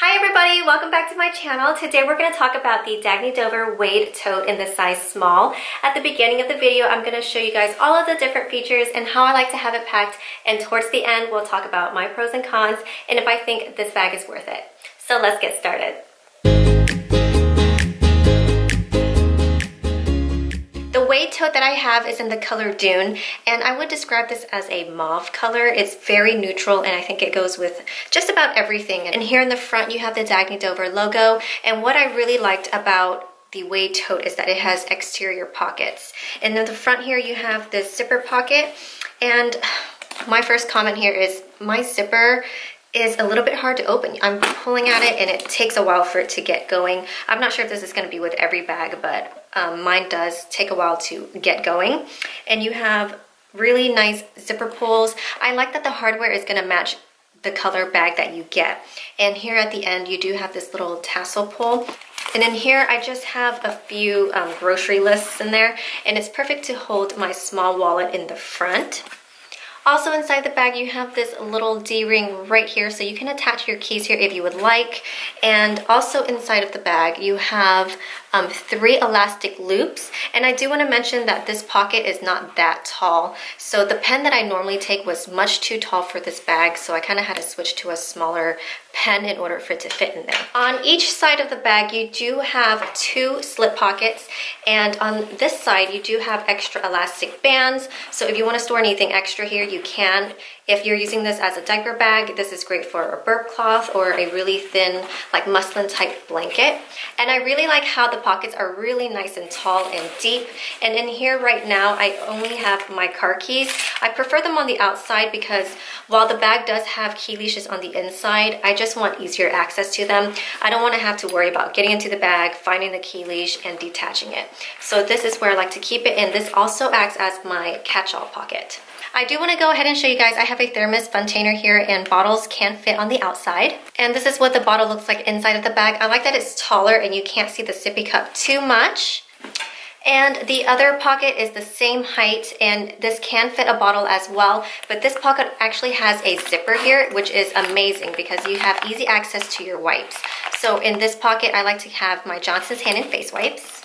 Hi everybody, welcome back to my channel. Today we're going to talk about the Dagne Dover Wade Tote in the size small. At the beginning of the video, I'm going to show you guys all of the different features and how I like to have it packed, and towards the end we'll talk about my pros and cons and if I think this bag is worth it. So let's get started. The Wade Tote that I have is in the color Dune, and I would describe this as a mauve color. It's very neutral and I think it goes with just about everything. And here in the front you have the Dagne Dover logo, and what I really liked about the Wade Tote is that it has exterior pockets. And in the front here you have this zipper pocket, and my first comment here is my zipper is a little bit hard to open. I'm pulling at it and it takes a while for it to get going. I'm not sure if this is going to be with every bag, but mine does take a while to get going. And you have really nice zipper pulls. I like that the hardware is going to match the color bag that you get. And here at the end you do have this little tassel pull. And in here I just have a few grocery lists in there, and it's perfect to hold my small wallet in the front. Also inside the bag you have this little D-ring right here, so you can attach your keys here if you would like. And also inside of the bag you have 3 elastic loops, and I do want to mention that this pocket is not that tall, so the pen that I normally take was much too tall for this bag, so I kind of had to switch to a smaller pen in order for it to fit in there. On each side of the bag you do have 2 slip pockets, and on this side you do have extra elastic bands, so if you want to store anything extra here you can. If you're using this as a diaper bag, this is great for a burp cloth or a really thin like muslin type blanket. And I really like how the pockets are really nice and tall and deep. And in here right now I only have my car keys. I prefer them on the outside because while the bag does have key leashes on the inside, I just want easier access to them. I don't want to have to worry about getting into the bag, finding the key leash, and detaching it. So this is where I like to keep it, and this also acts as my catch-all pocket. I do want to go ahead and show you guys, I have a thermos container here, and bottles can fit on the outside. And this is what the bottle looks like inside of the bag. I like that it's taller and you can't see the sippy cup too much. And the other pocket is the same height, and this can fit a bottle as well, but this pocket actually has a zipper here, which is amazing because you have easy access to your wipes. So in this pocket I like to have my Johnson's hand and face wipes.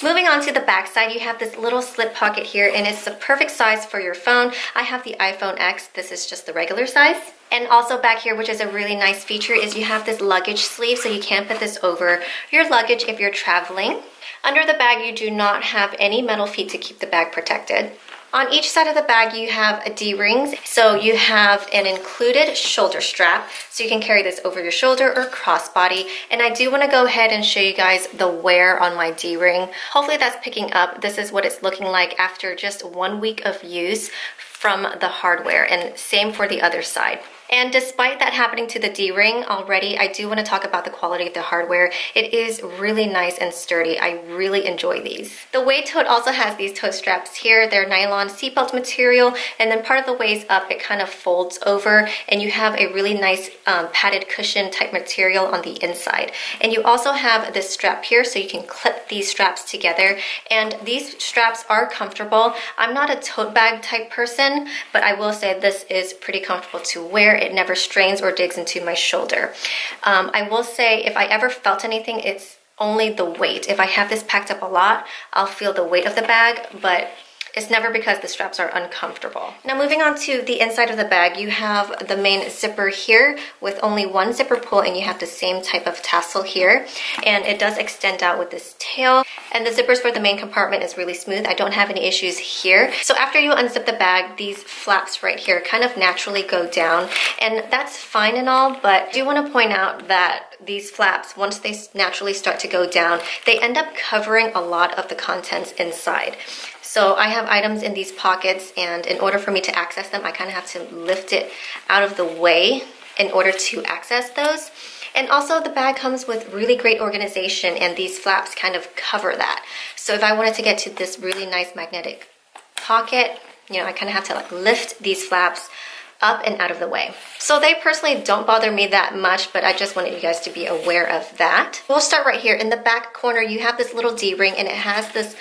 Moving on to the back side, you have this little slip pocket here, and it's the perfect size for your phone. I have the iPhone X, this is just the regular size. And also back here, which is a really nice feature, is you have this luggage sleeve, so you can put this over your luggage if you're traveling. Under the bag you do not have any metal feet to keep the bag protected. On each side of the bag you have D-rings, so you have an included shoulder strap, so you can carry this over your shoulder or crossbody. And I do want to go ahead and show you guys the wear on my D-ring. Hopefully that's picking up. This is what it's looking like after just 1 week of use from the hardware, and same for the other side. And despite that happening to the D-ring already, I do want to talk about the quality of the hardware. It is really nice and sturdy. I really enjoy these. The Wade Tote also has these tote straps here. They're nylon seatbelt material, and then part of the ways up it kind of folds over, and you have a really nice padded cushion type material on the inside. And you also have this strap here, so you can clip these straps together, and these straps are comfortable. I'm not a tote bag type person, but I will say this is pretty comfortable to wear. It never strains or digs into my shoulder. I will say if I ever felt anything, it's only the weight. If I have this packed up a lot, I'll feel the weight of the bag, but it's never because the straps are uncomfortable. Now moving on to the inside of the bag, you have the main zipper here with only 1 zipper pull, and you have the same type of tassel here, and it does extend out with this tail. And the zippers for the main compartment is really smooth. I don't have any issues here. So after you unzip the bag, these flaps right here kind of naturally go down, and that's fine and all, but I do want to point out that these flaps, once they naturally start to go down, they end up covering a lot of the contents inside. So I have items in these pockets, and in order for me to access them, I kind of have to lift it out of the way in order to access those. And also the bag comes with really great organization, and these flaps kind of cover that. So if I wanted to get to this really nice magnetic pocket, you know, I kind of have to like lift these flaps up and out of the way. So they personally don't bother me that much, but I just wanted you guys to be aware of that. We'll start right here. In the back corner, you have this little D-ring, and it has this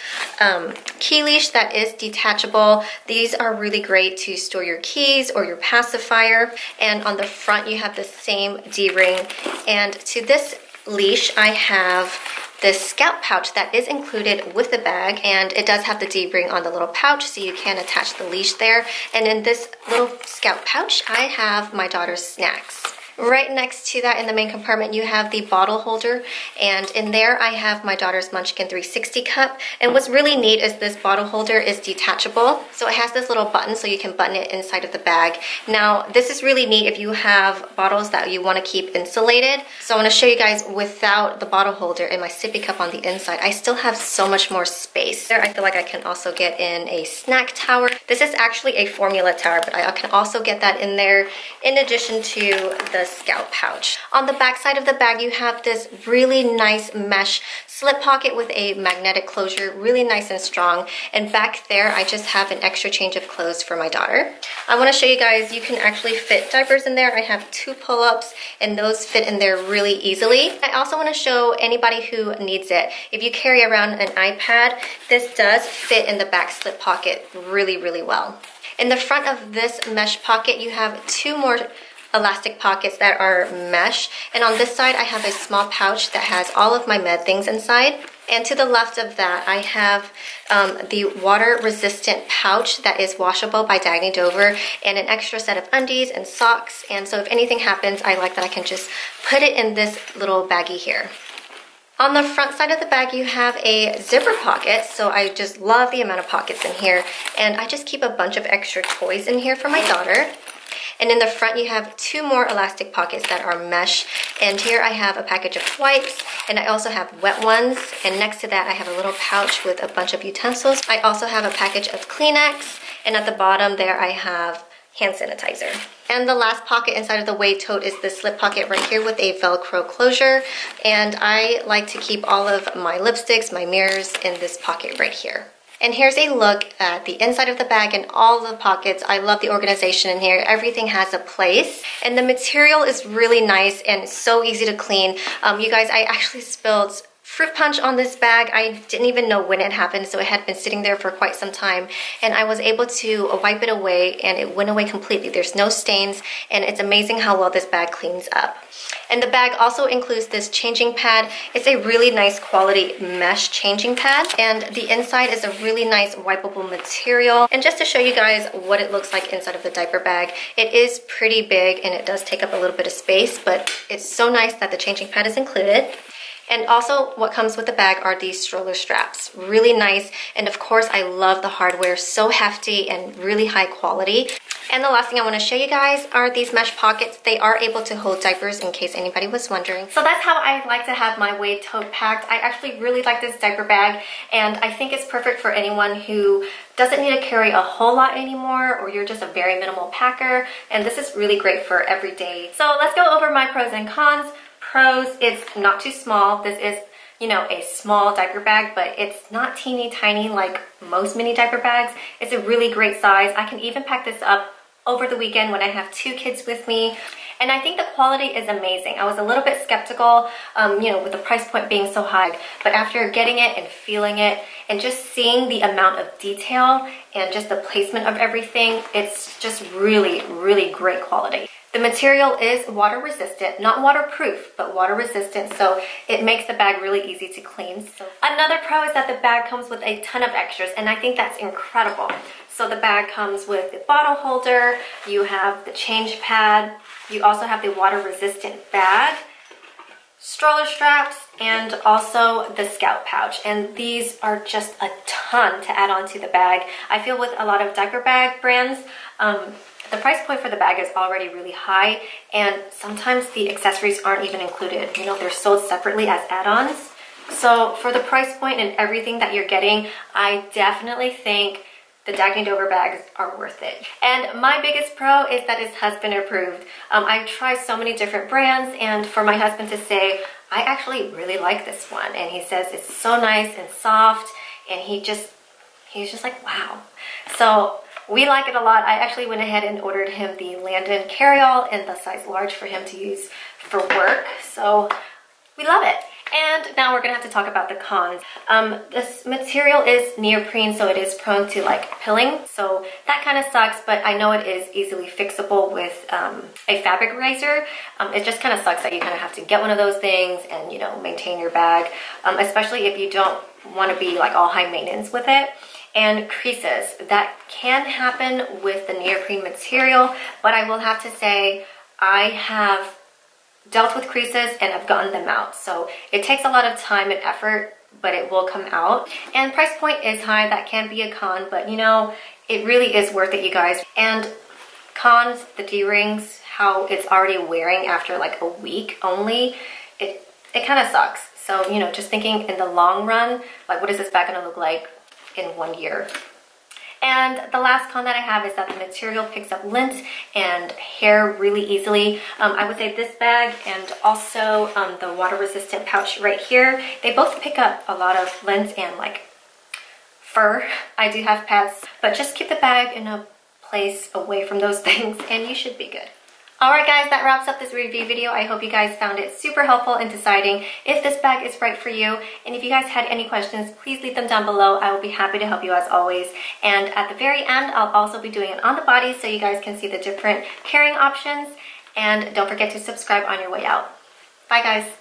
key leash that is detachable. These are really great to store your keys or your pacifier. And on the front, you have the same D-ring. And to this leash, I have this scalp pouch that is included with the bag, and it does have the D-ring on the little pouch, so you can attach the leash there. And in this little scalp pouch, I have my daughter's snacks. Right next to that in the main compartment, you have the bottle holder, and in there I have my daughter's Munchkin 360 cup. And what's really neat is this bottle holder is detachable, so it has this little button so you can button it inside of the bag. Now this is really neat if you have bottles that you want to keep insulated. So I want to show you guys without the bottle holder and my sippy cup on the inside, I still have so much more space. There I feel like I can also get in a snack tower. This is actually a formula tower, but I can also get that in there in addition to the scalp pouch. On the back side of the bag, you have this really nice mesh slip pocket with a magnetic closure, really nice and strong. And back there, I just have an extra change of clothes for my daughter. I want to show you guys, you can actually fit diapers in there. I have 2 pull-ups, and those fit in there really easily. I also want to show anybody who needs it. If you carry around an iPad, this does fit in the back slip pocket really, really well. In the front of this mesh pocket, you have 2 more elastic pockets that are mesh, and on this side I have a small pouch that has all of my med things inside. And to the left of that, I have the water resistant pouch that is washable by Dagne Dover, and an extra set of undies and socks. And so if anything happens, I like that I can just put it in this little baggie here. On the front side of the bag, you have a zipper pocket, so I just love the amount of pockets in here, and I just keep a bunch of extra toys in here for my daughter. And in the front, you have 2 more elastic pockets that are mesh. And here I have a package of wipes, and I also have wet ones. And next to that, I have a little pouch with a bunch of utensils. I also have a package of Kleenex, and at the bottom there, I have hand sanitizer. And the last pocket inside of the Wade Tote is this slip pocket right here with a Velcro closure. And I like to keep all of my lipsticks, my mirrors in this pocket right here. And here's a look at the inside of the bag and all the pockets. I love the organization in here. Everything has a place. And the material is really nice and so easy to clean. You guys, I actually spilled fruit punch on this bag. I didn't even know when it happened, so it had been sitting there for quite some time, and I was able to wipe it away, and it went away completely. There's no stains, and it's amazing how well this bag cleans up. And the bag also includes this changing pad. It's a really nice quality mesh changing pad, and the inside is a really nice wipeable material. And just to show you guys what it looks like inside of the diaper bag, it is pretty big and it does take up a little bit of space, but it's so nice that the changing pad is included. And also what comes with the bag are these stroller straps. Really nice, and of course I love the hardware, so hefty and really high quality. And the last thing I want to show you guys are these mesh pockets. They are able to hold diapers, in case anybody was wondering. So that's how I like to have my Wade Tote packed. I actually really like this diaper bag, and I think it's perfect for anyone who doesn't need to carry a whole lot anymore, or you're just a very minimal packer, and this is really great for every day. So let's go over my pros and cons. Pros, it's not too small. This is, you know, a small diaper bag, but it's not teeny tiny like most mini diaper bags. It's a really great size. I can even pack this up over the weekend when I have 2 kids with me. And I think the quality is amazing. I was a little bit skeptical, you know, with the price point being so high, but after getting it and feeling it and just seeing the amount of detail and just the placement of everything, it's just really, really great quality. The material is water resistant, not waterproof, but water resistant, so it makes the bag really easy to clean. So another pro is that the bag comes with a ton of extras, and I think that's incredible. So the bag comes with the bottle holder, you have the change pad, you also have the water resistant bag, stroller straps, and also the scalp pouch. And these are just a ton to add on to the bag. I feel with a lot of diaper bag brands, the price point for the bag is already really high, and sometimes the accessories aren't even included. You know, they're sold separately as add-ons. So for the price point and everything that you're getting, I definitely think the Dagne Dover bags are worth it. And my biggest pro is that it's husband approved. I've tried so many different brands, and for my husband to say, I actually really like this one, and he says it's so nice and soft, and he's just like, wow. So we like it a lot. I actually went ahead and ordered him the Landon carryall in the size large for him to use for work. So we love it. And now we're gonna have to talk about the cons. This material is neoprene, so it is prone to like pilling. So that kind of sucks, but I know it is easily fixable with a fabric eraser. It just kind of sucks that you kind of have to get one of those things and, you know, maintain your bag, especially if you don't want to be like all high maintenance with it. And creases, that can happen with the neoprene material, but I will have to say I have dealt with creases and I've gotten them out. So it takes a lot of time and effort, but it will come out. And price point is high. That can be a con, but you know, it really is worth it, you guys. And cons, the D-rings, how it's already wearing after like a week only, it kind of sucks. So, you know, just thinking in the long run, like what is this bag gonna look like in 1 year? And the last con that I have is that the material picks up lint and hair really easily. I would say this bag and also the water resistant pouch right here, they both pick up a lot of lint and like fur. I do have pets, but just keep the bag in a place away from those things and you should be good. Alright guys, that wraps up this review video. I hope you guys found it super helpful in deciding if this bag is right for you. And if you guys had any questions, please leave them down below. I will be happy to help you as always. And at the very end, I'll also be doing it on the body so you guys can see the different carrying options. And don't forget to subscribe on your way out. Bye guys.